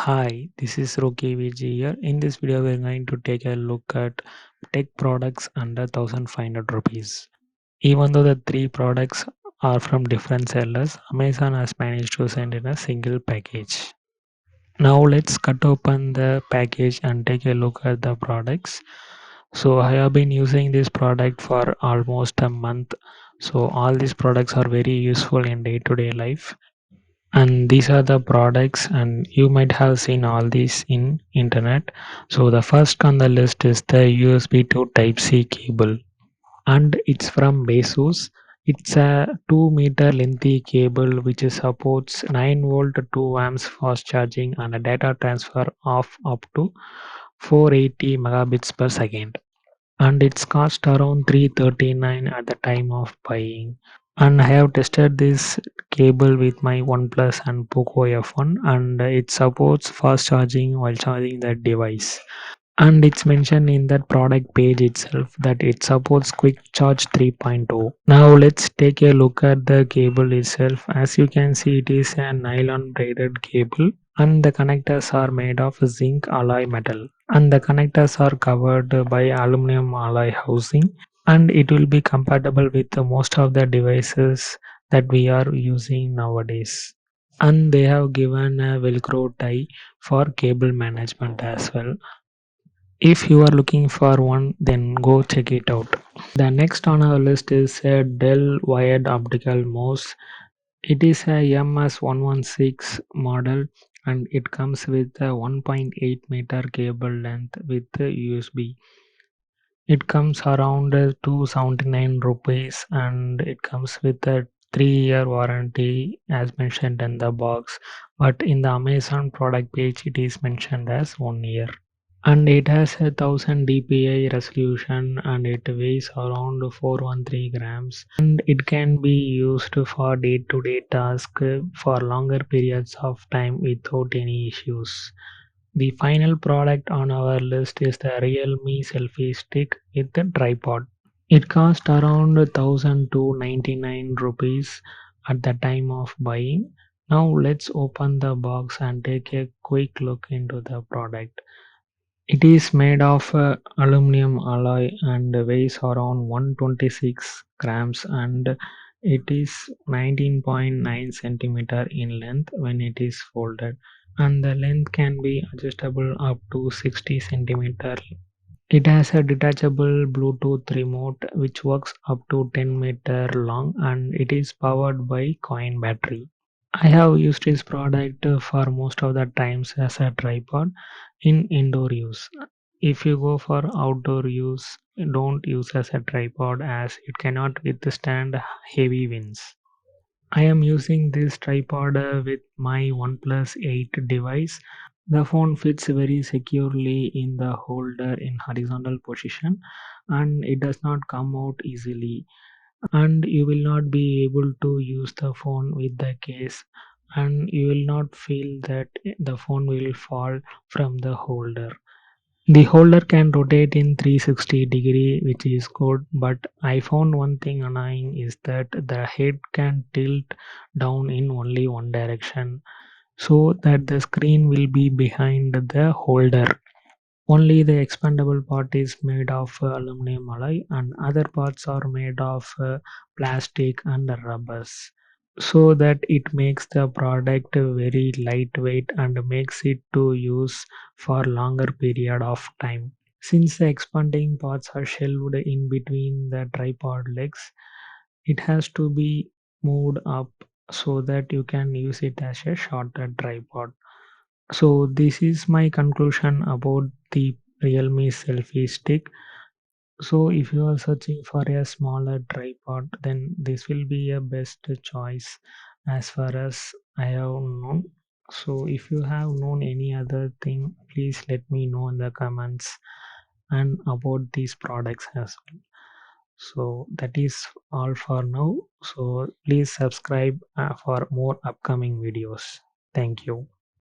Hi, this is Rocky Vijay here. In this video, we're going to take a look at tech products under 1500 rupees. Even though the three products are from different sellers, Amazon has managed to send in a single package. Now let's cut open the package and take a look at the products. So I have been using this product for almost a month. So all these products are very useful in day-to-day life, and these are the products, and you might have seen all these in internet. So the first on the list is the USB to Type-C cable, and it's from Baseus. It's a 2 meter lengthy cable which supports 9 volt 2 amps fast charging and a data transfer of up to 480 megabits per second, and it's cost around 339 at the time of buying. And I have tested this cable with my OnePlus and Poco F1, and it supports fast charging while charging the device. And it's mentioned in that product page itself that it supports quick charge 3.0. Now let's take a look at the cable itself. As you can see, it is a nylon braided cable, and the connectors are made of zinc alloy metal, and the connectors are covered by aluminum alloy housing, and it will be compatible with most of the devices that we are using nowadays. And they have given a velcro tie for cable management as well. If you are looking for one, then go check it out. The next on our list is a Dell Wired Optical Mouse. It is a MS116 model, and it comes with a 1.8-meter cable length with a USB. It comes around 279 rupees, and it comes with a 3-year warranty as mentioned in the box, but in the Amazon product page it is mentioned as 1 year. And it has a 1000 dpi resolution, and it weighs around 413 grams, and it can be used for day-to-day tasks for longer periods of time without any issues. The final product on our list is the Realme Selfie stick with a tripod. It cost around 1299 rupees at the time of buying. Now let's open the box and take a quick look into the product. It is made of aluminum alloy and weighs around 126 grams, and it is 19.9 centimeter in length when it is folded, and the length can be adjustable up to 60 centimeter. It has a detachable Bluetooth remote which works up to 10-meter long, and it is powered by coin battery. I have used this product for most of the times as a tripod in indoor use. If you go for outdoor use, don't use as a tripod as it cannot withstand heavy winds. I am using this tripod with my OnePlus 8 device. The phone fits very securely in the holder in horizontal position, and it does not come out easily, and you will not be able to use the phone with the case, and you will not feel that the phone will fall from the holder. The holder can rotate in 360-degree, which is good, but I found one thing annoying is that the head can tilt down in only one direction, so that the screen will be behind the holder. Only the expandable part is made of aluminum alloy, and other parts are made of plastic and rubbers, so that it makes the product very lightweight and makes it to use for longer period of time. Since the expanding parts are shelved in between the tripod legs, it has to be moved up so that you can use it as a shorter tripod. So this is my conclusion about the Realme selfie stick. So if you are searching for a smaller tripod, then this will be a best choice as far as I have known. So if you have known any other thing, please let me know in the comments and about these products as well. So that is all for now. So please subscribe for more upcoming videos. Thank you.